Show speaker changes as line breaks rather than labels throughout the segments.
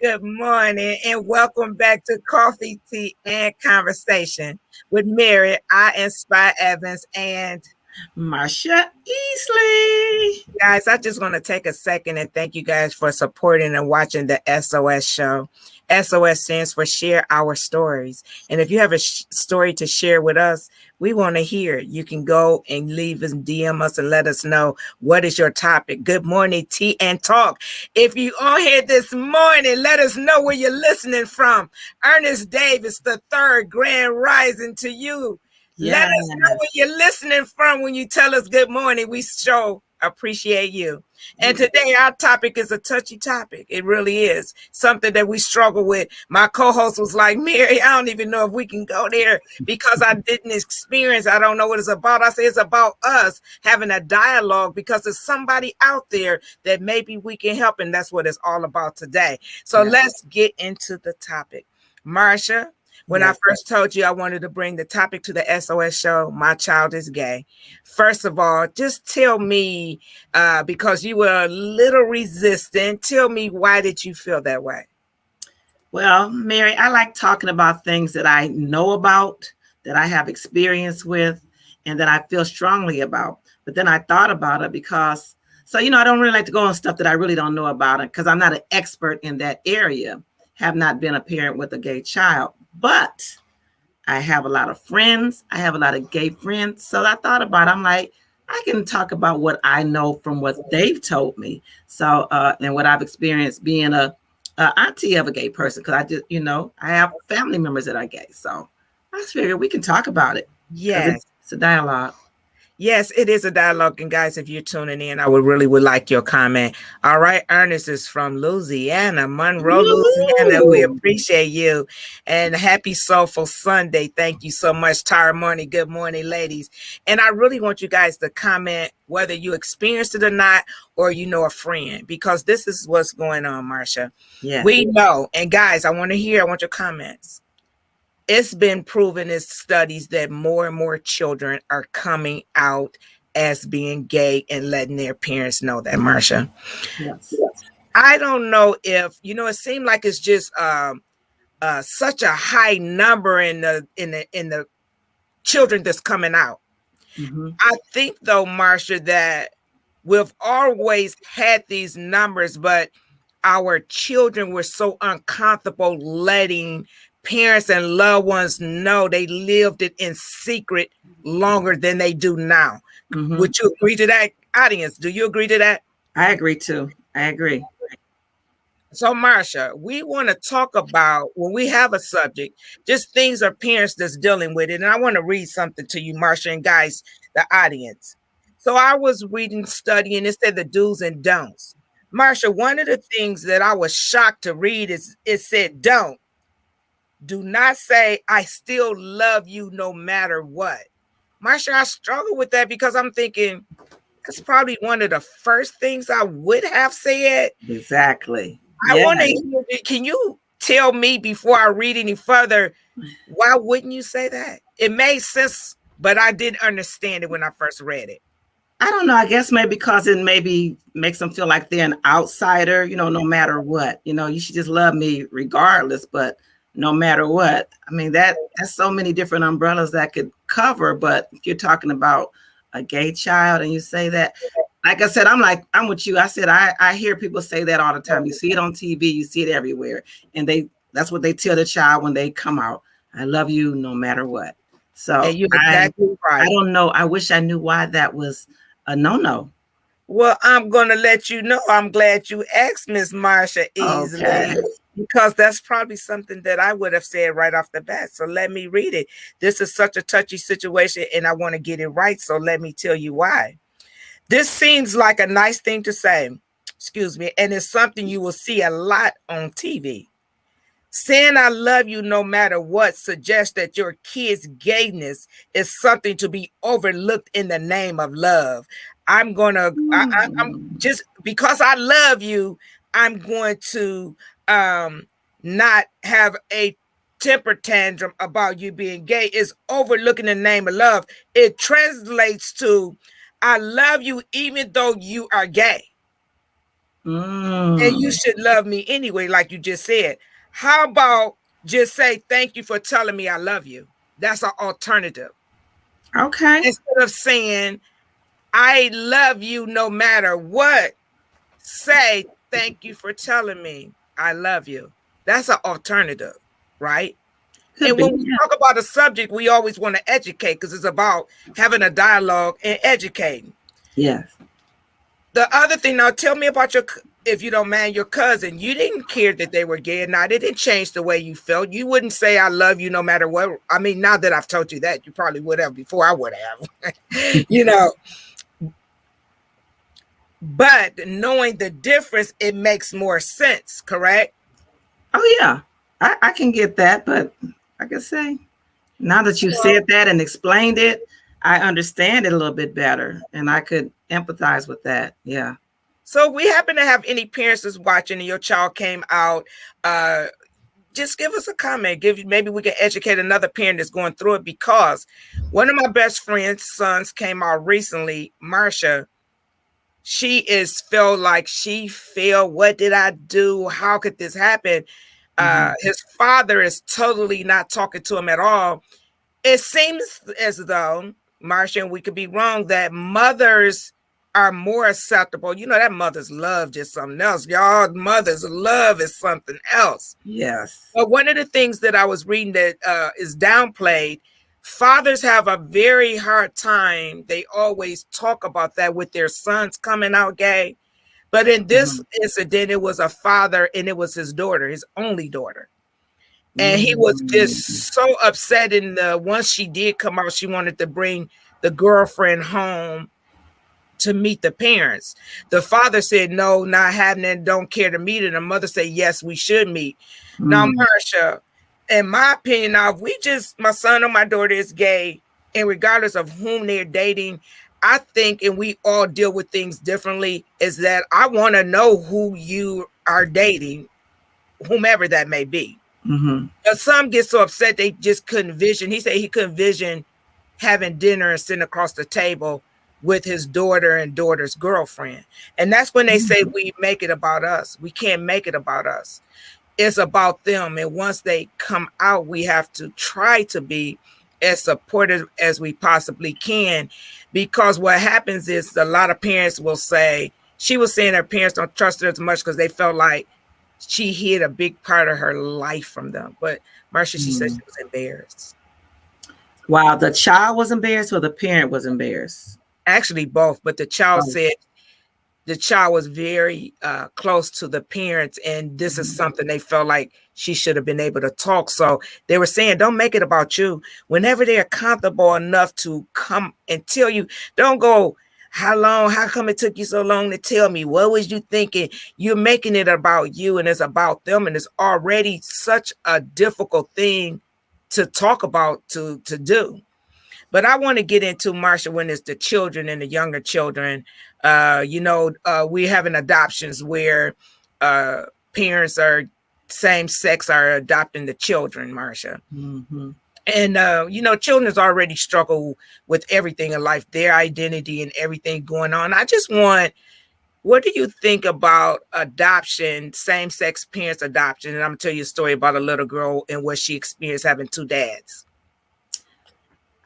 Good morning and welcome back to Coffee, Tea, and Conversation with Mary. I Inspire Evans. And
Marsha Easley.
guys, I just want to take a second and thank you guys for supporting and watching the SOS show. SOS stands for Share Our Stories. And if you have a story to share with us, we want to hear it. You can go and leave us, DM us, and let us know what is your topic. Good morning, tea and talk. If you on here this morning, let us know where you're listening from. Ernest Davis, the third grand rising to you. Let
Yes.
us know where you're listening from when you tell us good morning. We sure appreciate you. And today our topic is a touchy topic. It really is something that we struggle with. My co-host was like, Mary, I don't even know if we can go there because I didn't experience. I don't know what it's about. I say it's about us having a dialogue because there's somebody out there that maybe we can help. And that's what it's all about today. So let's get into the topic. Marsha, when I first told you I wanted to bring the topic to the SOS show, my child is gay. First of all, just tell me, because you were a little resistant, tell me, why did you feel that way?
Well, Mary, I like talking about things that I know about, that I have experience with, and that I feel strongly about. But then I thought about it because, I don't really like to go on stuff that I really don't know about it because I'm not an expert in that area, have not been a parent with a gay child. But I have a lot of friends. I have a lot of gay friends. So I thought about it. I'm like, I can talk about what I know from what they've told me. So, and what I've experienced being a auntie of a gay person, because I just, I have family members that are gay. So I just figured we can talk about it.
Yes.
It's a dialogue.
Yes, it is a dialogue. And guys, if you're tuning in, I would like your comment. All right. Ernest is from Louisiana, Monroe, Louisiana. We appreciate you. And happy Soulful Sunday. Thank you so much, Tara Morning. Good morning, ladies. And I really want you guys to comment whether you experienced it or not, or you know a friend, because this is what's going on, Marsha.
Yeah.
We know. And guys, I want your comments. It's been proven in studies that more and more children are coming out as being gay and letting their parents know that, Marsha.
Yes.
I don't know if, it seemed like it's just such a high number in the children that's coming out.
Mm-hmm.
I think, though, Marsha, that we've always had these numbers, but our children were so uncomfortable letting parents and loved ones know. They lived it in secret longer than they do now.
Mm-hmm.
Would you agree to that, audience? Do you agree to that?
I agree too. I agree.
So, Marsha, we want to talk about, when we have a subject, just things our parents that's dealing with it. And I want to read something to you, Marsha, and guys, the audience. So I was reading, studying, it said the do's and don'ts. Marsha, one of the things that I was shocked to read is it said, do not say, I still love you no matter what. Marsha, I struggle with that because I'm thinking that's probably one of the first things I would have said.
Exactly.
I want to hear, can you tell me before I read any further, why wouldn't you say that? It made sense, but I didn't understand it when I first read it.
I don't know. I guess maybe because it maybe makes them feel like they're an outsider, no matter what. You should just love me regardless, but no matter what. I mean, that's so many different umbrellas that could cover. But if you're talking about a gay child and you say that, like I said, I'm with you. I said, I hear people say that all the time. You see it on TV, you see it everywhere. And that's what they tell the child when they come out. I love you no matter what. So
And you're exactly right.
I don't know. I wish I knew why that was a no.
Well, I'm going to let you know. I'm glad you asked, Miss Marsha Easley,
Okay.
because that's probably something that I would have said right off the bat. So let me read it. This is such a touchy situation, and I want to get it right. So let me tell you why. This seems like a nice thing to say, excuse me, and it's something you will see a lot on TV. Saying I love you no matter what suggests that your kid's gayness is something to be overlooked in the name of love. I'm just, because I love you, I'm going to not have a temper tantrum about you being gay. Is overlooking the name of love. It translates to, I love you even though you are gay. And you
Mm.
should love me anyway, like you just said. How about just say thank you for telling me I love you? That's an alternative.
Okay.
Instead of saying I love you no matter what, say thank you for telling me I love you. That's an alternative, right?
Could
And
be.
when we
Yeah.
talk about a subject, we always want to educate because it's about having a dialogue and educating.
Yes.
The other thing, now tell me about your, if you don't mind, your cousin. You didn't care that they were gay or not. It didn't change the way you felt. You wouldn't say I love you no matter what. I mean, now that I've told you that, you probably would have before I would have. you know, but knowing the difference, it makes more sense, correct?
Oh yeah. I can get that, but like I say, now that you
So,
said that and explained it, I understand it a little bit better and I could empathize with that. Yeah.
so we happen to have any parents that's watching and your child came out, just give us a comment. Maybe we can educate another parent that's going through it, because one of my best friend's sons came out recently, Marsha. She is felt like she feel, what did I do? How could this happen?
Mm-hmm.
His father is totally not talking to him at all. It seems as though, Marsha, and we could be wrong, that mothers are more acceptable. You know, that mother's love is something else. Y'all, mother's love is something else.
Yes.
But one of the things that I was reading that is downplayed, fathers have a very hard time. They always talk about that with their sons coming out gay. But in this
Mm-hmm.
incident, it was a father and it was his daughter, his only daughter. And he was
Mm-hmm.
just so upset. And once she did come out, she wanted to bring the girlfriend home to meet the parents. The father said, no, not having it, don't care to meet it. The mother said, yes, we should meet. Now,
Mm-hmm.
Marsha, in my opinion, now, if we just, my son or my daughter is gay, and regardless of whom they're dating, I think, and we all deal with things differently, is that I want to know who you are dating, whomever that may be.
Mm-hmm.
But some get so upset they just couldn't vision. He said he couldn't vision having dinner and sitting across the table with his daughter and daughter's girlfriend. And that's when they say we make it about us. We can't make it about us. It's about them. And once they come out, we have to try to be as supportive as we possibly can. Because what happens is a lot of parents will say, she was saying her parents don't trust her as much because they felt like she hid a big part of her life from them. But Marsha, she said
Mm-hmm.
she was embarrassed.
Wow, the child was embarrassed or the parent was embarrassed?
Actually, both. But the child
Oh.
said the child was very close to the parents, and this is
Mm-hmm.
something they felt like she should have been able to talk. So they were saying, don't make it about you. Whenever they're comfortable enough to come and tell you, don't go, how come it took you so long to tell me? What was you thinking? You're making it about you, and it's about them, and it's already such a difficult thing to talk about, to do. But I want to get into, Marsha, when it's the children and the younger children. We having adoptions where parents are same sex are adopting the children, Marsha.
Mm-hmm.
And children's already struggle with everything in life, their identity and everything going on. I just want, what do you think about adoption, same sex parents adoption? And I'm gonna tell you a story about a little girl and what she experienced having two dads.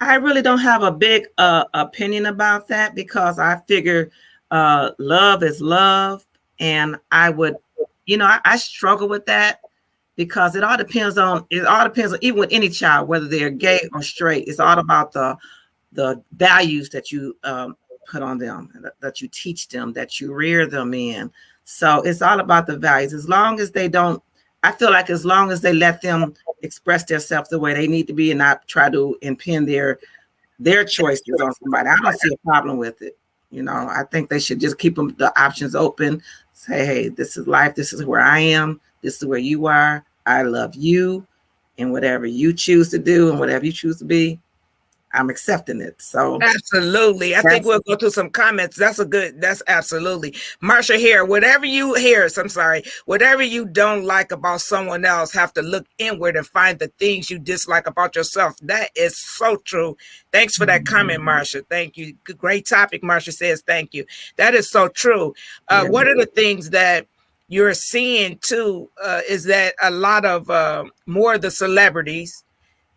I really don't have a big opinion about that because I figure love is love. And I would, I struggle with that because it all depends on even with any child, whether they're gay or straight. It's all about the values that you put on them, that you teach them, that you rear them in. So it's all about the values. As long as they don't, I feel like as long as they let them express themselves the way they need to be and not try to impin their choices on somebody, I don't see a problem with it. I think they should just keep them the options open. Say, hey, this is life. This is where I am. This is where you are. I love you, and whatever you choose to do and whatever you choose to be, I'm accepting it. So
Absolutely. I think we'll go through some comments. That's absolutely. Marsha here, whatever you don't like about someone else, have to look inward and find the things you dislike about yourself. That is so true. Thanks for that comment, Marsha. Thank you. Great topic, Marsha says. Thank you. That is so true. One of the things that you're seeing too is that a lot of more of the celebrities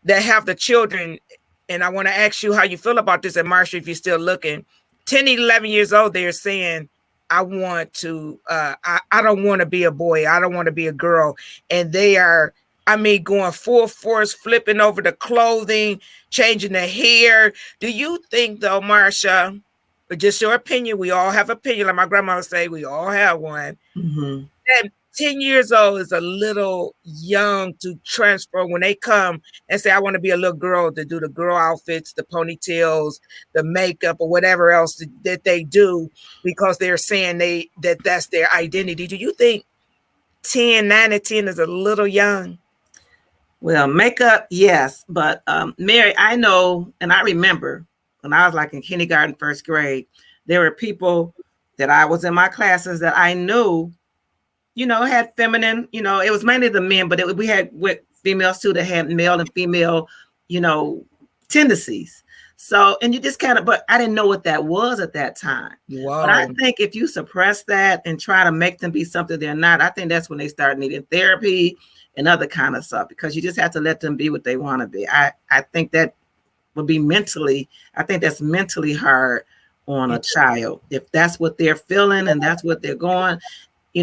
that have the children, and I want to ask you how you feel about this, and Marsha, if you're still looking, 10, 11 years old, they're saying, I want to, I don't want to be a boy. I don't want to be a girl. And they are, going full force, flipping over the clothing, changing the hair. Do you think though, Marsha, but just your opinion, we all have opinion, like my grandma would say, we all have one. That 10 years old is a little young to transfer when they come and say, I want to be a little girl, to do the girl outfits, the ponytails, the makeup, or whatever else that they do, because they're saying that's their identity. Do you think 9 to 10 is a little young?
Well, makeup, yes. But Mary, I know, and I remember when I was like in kindergarten, first grade, there were people that I was in my classes that I knew, had feminine, it was mainly the men, but we had with females too that had male and female, tendencies. So, and you just but I didn't know what that was at that time.
Wow.
But I think if you suppress that and try to make them be something they're not, I think that's when they start needing therapy and other kind of stuff, because you just have to let them be what they want to be. I think that would be I think that's mentally hard on a child. If that's what they're feeling and that's what they're going,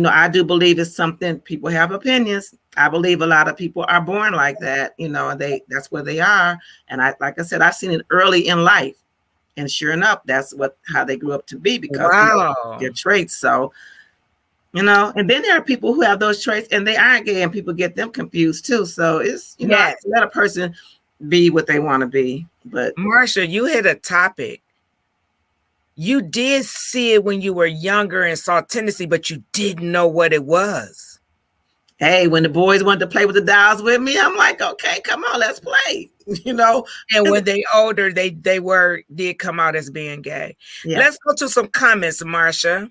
I do believe it's something. People have opinions. I believe a lot of people are born like that, and that's where they are. And like I said, I've seen it early in life, and sure enough, that's how they grew up to be, because their traits. So, and then there are people who have those traits and they aren't gay, and people get them confused too. So it's, let a person be what they want to be. But
Marsha, you hit a topic. You did see it when you were younger and saw tendency, but you didn't know what it was.
Hey, when the boys wanted to play with the dolls with me, I'm like, okay, come on, let's play,
And when they older, they did come out as being gay. Yeah. Let's go to some comments, Marsha.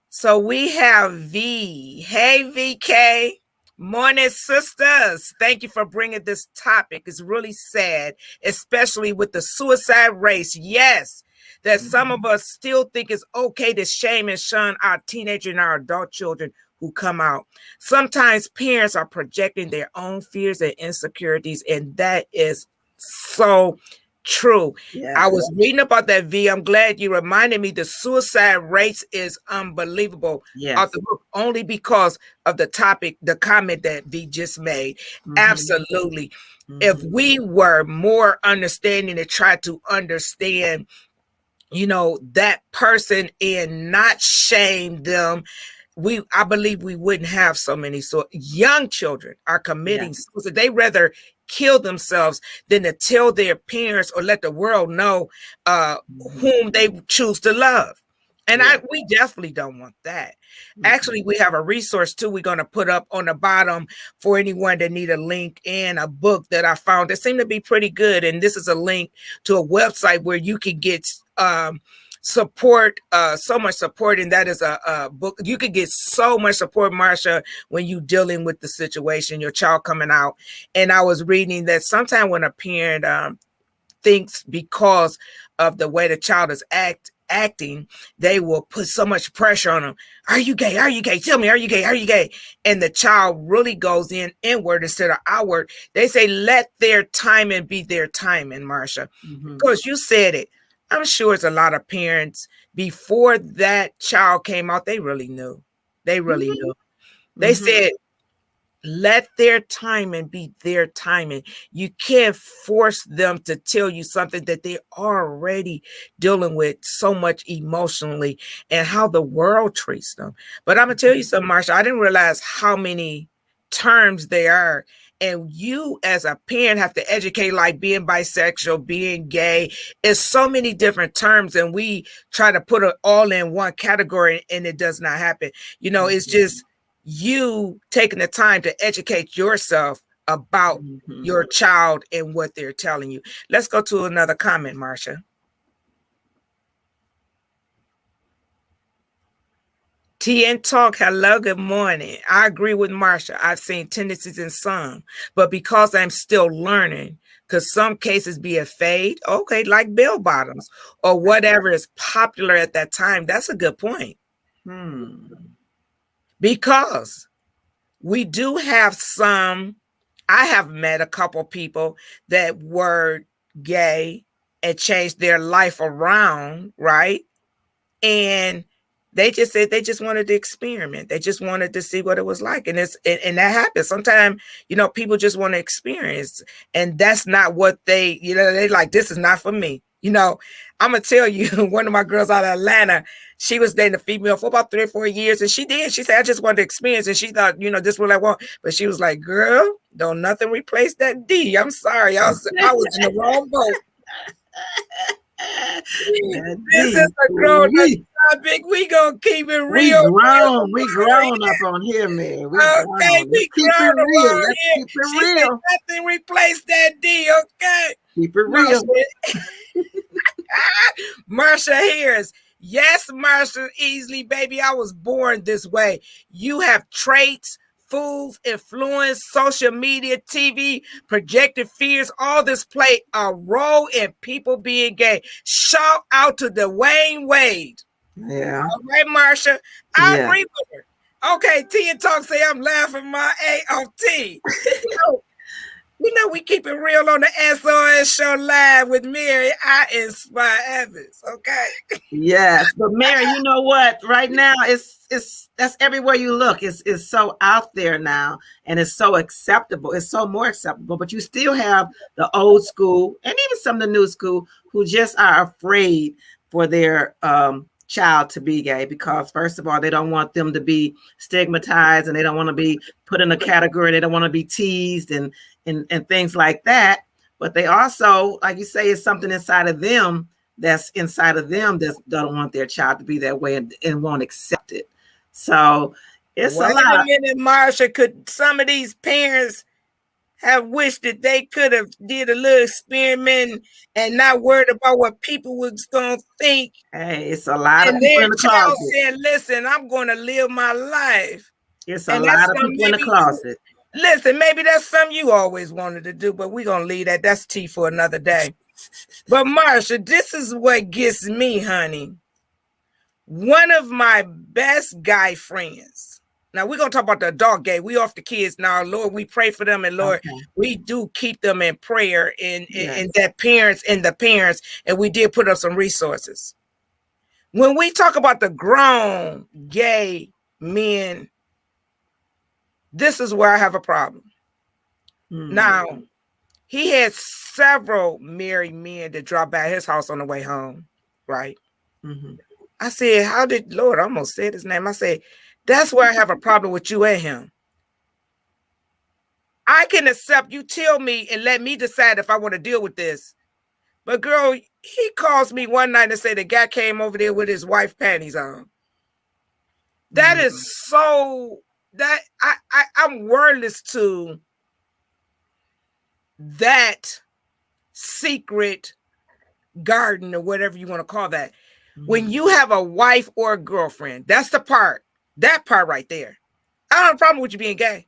So we have V. Hey, VK. Morning, sisters. Thank you for bringing this topic. It's really sad, especially with the suicide race. Yes, that some of us still think it's okay to shame and shun our teenager and our adult children who come out. Sometimes parents are projecting their own fears and insecurities, and that is so true. Yes. I was reading about that, V. I'm glad you reminded me. The suicide rate is unbelievable. Yes. Only because of the topic, the comment that V just made. Absolutely. If we were more understanding and try to understand, that person and not shame them, I believe we wouldn't have so many. So young children are committing suicide. They rather kill themselves than to tell their parents or let the world know whom they choose to love. And we definitely don't want that. Actually, we have a resource too we're going to put up on the bottom for anyone that need a link, and a book that I found that seemed to be pretty good. And this is a link to a website where you can get support, so much support, and that is a book. You could get so much support, Marsha, when you dealing with the situation, your child coming out. And I was reading that sometimes when a parent thinks because of the way the child is acting, they will put so much pressure on them. Are you gay? Are you gay? Tell me, are you gay? Are you gay? And the child really goes inward instead of outward. They say, let their timing be their timing, Marsha, because you said it. I'm sure it's a lot of parents before that child came out, they really knew. They really knew. They said, let their timing be their timing. You can't force them to tell you something that they're already dealing with so much emotionally and how the world treats them. But I'm going to tell you something, Marsha, I didn't realize how many terms there are. And you as a parent have to educate, like being bisexual, being gay. It's so many different terms, and we try to put it all in one category, and it does not happen. It's just you taking the time to educate yourself about your child and what they're telling you. Let's go to another comment, Marsha. TN Talk, hello, good morning. I agree with Marsha. I've seen tendencies in some, but because I'm still learning, because some cases be a fade, okay, like bell bottoms or whatever is popular at that time. That's a good point. Because we do have some, I have met a couple people that were gay and changed their life around, right? And they just said they just wanted to experiment. They just wanted to see what it was like. And and that happens. Sometimes, people just want to experience. And that's not what they like, this is not for me. I'm going to tell you, one of my girls out of Atlanta, she was dating a female for about 3 or 4 years. And she did. She said, I just wanted to experience. And she thought, this is what I want. But she was like, girl, don't nothing replace that D. I'm sorry. I was in the wrong boat. This is a grown topic. We gonna keep it real.
We grown up on here, man.
We keep it real. Let's keep it real. Nothing replace that D. Okay,
keep it real.
Marsha hears. Yes, Marsha Easley, baby. I was born this way. You have traits, foods, influence, social media, TV, projected fears, all this play a role in people being gay. Shout out to Dwayne Wade.
Yeah.
All right, Marsha. I agree with her. Okay, T and Talk say I'm laughing my A off T. We keep it real on the SOS show live with Mary. I inspire Evans. Okay.
Yes, but Mary, you know what? Right now, that's everywhere you look. It's so out there now, and it's so acceptable. It's so more acceptable. But you still have the old school and even some of the new school who just are afraid for their child to be gay because, first of all, they don't want them to be stigmatized, and they don't want to be put in a category. They don't want to be teased and things like that. But they also, like you say, it's something inside of them that don't want their child to be that way and won't accept it. So it's a lot.
Wait a minute, Marsha. Could some of these parents have wished that they could have did a little experiment and not worried about what people was going to think?
Hey, it's a lot of people in the
closet.
closet.
Said, listen, I'm going to live my life.
It's a lot of people in the closet.
Listen, maybe that's something you always wanted to do, but we're going to leave that. That's tea for another day. But Marsha, this is what gets me, honey. One of my best guy friends. Now, we're going to talk about the adult gay. We off the kids now. Lord, we pray for them. And Lord, we do keep them in prayer and that parents and the parents. And we did put up some resources. When we talk about the grown gay men, this is where I have a problem. Now, he had several married men that dropped by his house on the way home, right? I said, Lord, I almost said his name. I said, that's where I have a problem with you and him. I can accept you tell me and let me decide if I want to deal with this. But girl, he calls me one night and said the guy came over there with his wife panties on. That is so... that I'm wordless to that secret garden or whatever you want to call that. When you have a wife or a girlfriend, that's that part right there. I don't have a problem with you being gay,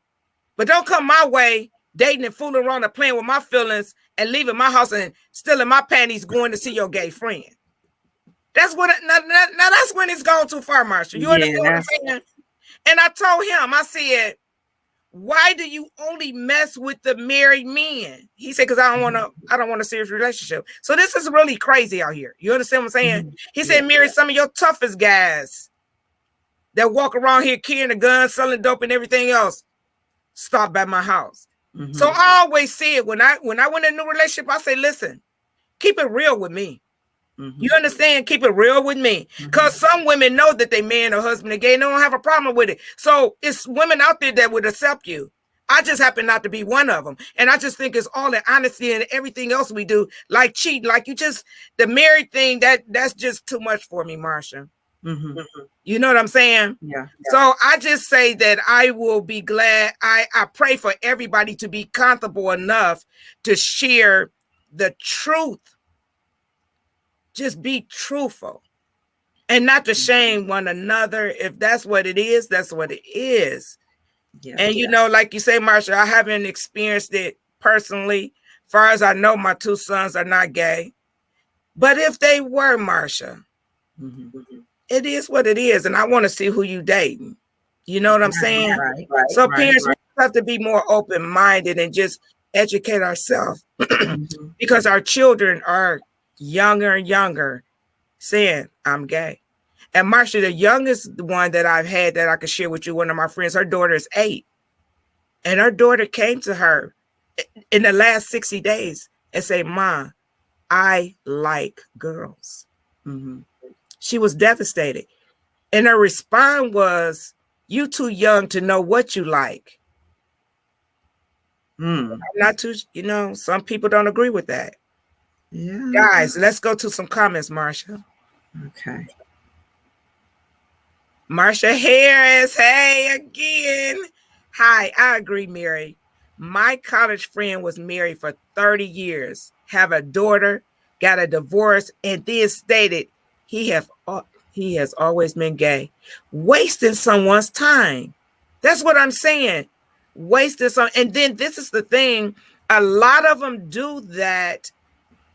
but don't come my way dating and fooling around and playing with my feelings and leaving my house and stealing my panties going to see your gay friend. That's what now that's when it's gone too far, Marsha. You understand what I'm saying? And I told him, I said, why do you only mess with the married men? He said, because I don't want a serious relationship. So this is really crazy out here. You understand what I'm saying? He said, marry some of your toughest guys that walk around here carrying a gun, selling dope and everything else. Stop by my house. So I always said when I went in a new relationship, I say, listen, keep it real with me. You understand? Keep it real with me. Because some women know that they man or husband are gay and they don't have a problem with it. So it's women out there that would accept you. I just happen not to be one of them. And I just think it's all in honesty and everything else we do, like cheating, like the married thing, that's just too much for me, Marsha.
Mm-hmm.
You know what I'm saying?
Yeah.
So I just say that I will be glad. I pray for everybody to be comfortable enough to share the truth. Just be truthful and not to shame one another. If that's what it is, that's what it is.
Yeah.
And you know, like you say, Marsha, I haven't experienced it personally. Far as I know, my 2 sons are not gay. But if they were, Marsha, it is what it is. And I want to see who you dating. You know what I'm saying?
Right.
So parents, we have to be more open-minded and just educate ourselves because our children are younger and younger saying, I'm gay. And Marsha, the youngest one that I've had that I could share with you, one of my friends, her daughter is 8. And her daughter came to her in the last 60 days and say, "Ma, I like girls." She was devastated. And her response was, "You too young to know what you like." I'm not too, you know, some people don't agree with that.
Yeah.
Guys, let's go to some comments, Marsha.
Okay.
Marsha Harris, hey again. Hi, I agree, Mary. My college friend was married for 30 years, have a daughter, got a divorce, and then stated he has always been gay. Wasting someone's time. That's what I'm saying. Wasting some, and then this is the thing. A lot of them do that.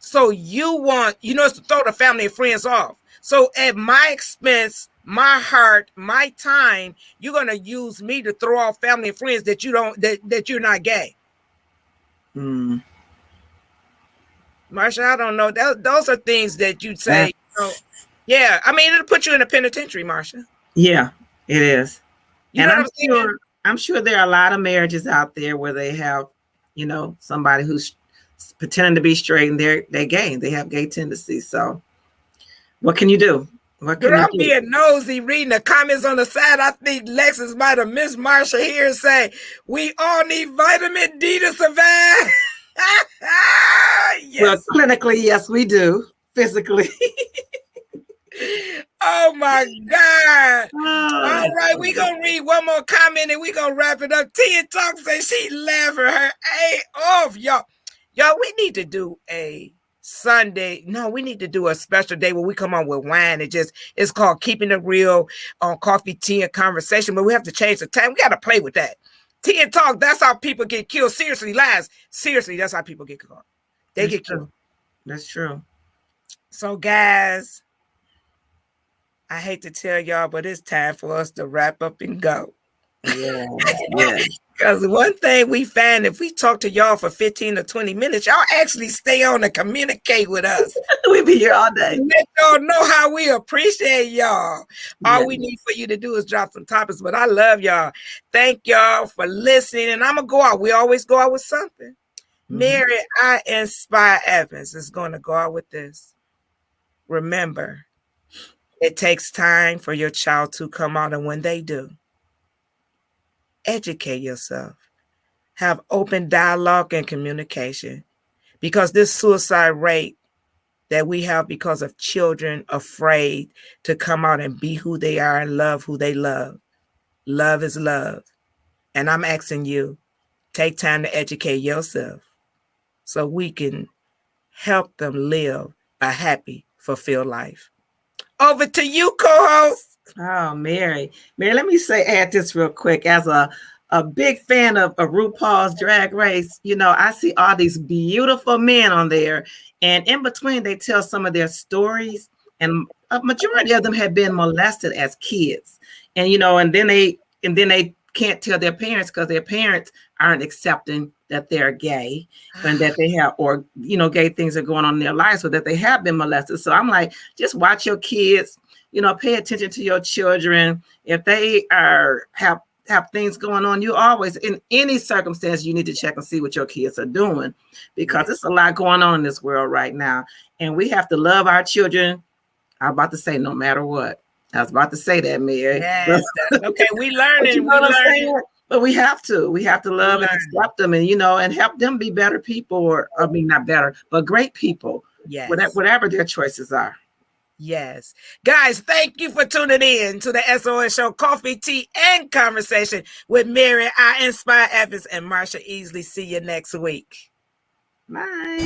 So you want, you know, to throw the family and friends off. So at my expense, my heart, my time, you're gonna use me to throw off family and friends that you don't that you're not gay. Marsha, I don't know. Those are things that you'd say, you know, yeah. I mean, it'll put you in a penitentiary, Marsha.
Yeah, it is.
You
and
know what I'm saying?
I'm sure there are a lot of marriages out there where they have, you know, somebody who's pretending to be straight and they're gay. They have gay tendencies. So what can you do? What can
Girl,
you
I'm
do?
being nosy reading the comments on the side. I think Lexus might have missed Marsha here and say, we all need vitamin D to survive. Yes.
Well, clinically, yes, we do. Physically.
Oh my God. All right, we're going to read one more comment and we're going to wrap it up. Tia Talk says she laughing her A off, y'all. Y'all, we need to do a Sunday. No, we need to do a special day where we come on with wine. It's called Keeping It Real on Coffee, Tea, and Conversation. But we have to change the time. We got to play with that. Tea and Talk, that's how people get killed. Seriously, lies. Seriously, that's how people get caught. They get killed.
That's true.
So, guys, I hate to tell y'all, but it's time for us to wrap up and go.
Yeah.
Because one thing we find, if we talk to y'all for 15 or 20 minutes, y'all actually stay on and communicate with us.
We be here all day.
Let y'all know how we appreciate y'all. All we need for you to do is drop some topics, but I love y'all. Thank y'all for listening, and I'm going to go out. We always go out with something. Mary, I Inspire Evans is going to go out with this. Remember, it takes time for your child to come out, and when they do, educate yourself. Have open dialogue and communication, because this suicide rate that we have because of children afraid to come out and be who they are and love who they love. Love is love. And I'm asking you, take time to educate yourself so we can help them live a happy, fulfilled life. Over to you, co-host.
Oh, Mary, let me add this real quick. As a big fan of RuPaul's Drag Race, you know, I see all these beautiful men on there, and in between they tell some of their stories, and a majority of them have been molested as kids, and you know, and then they can't tell their parents because their parents aren't accepting that they're gay and that they have, or you know, gay things are going on in their lives, so that they have been molested. So I'm like, just watch your kids. You know, pay attention to your children. If they have things going on, you always, in any circumstance, you need to check and see what your kids are doing, because it's a lot going on in this world right now. And we have to love our children. I'm about to say, no matter what. I was about to say that, Mary.
Yes, okay, we learning.
You know what I'm saying? But we have to love and accept them, and you know, and help them be better people, or I mean, not better, but great people.
Yes.
Whatever their choices are.
Yes. Guys, thank you for tuning in to the SOS Show, Coffee, Tea, and Conversation with Mary, I Inspire Evans, and Marsha Easley. See you next week.
Bye.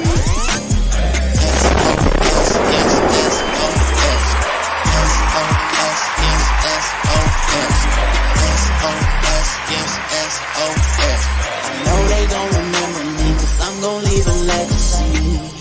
I know they gon' remember me, 'cause I'm gon' leave a legacy.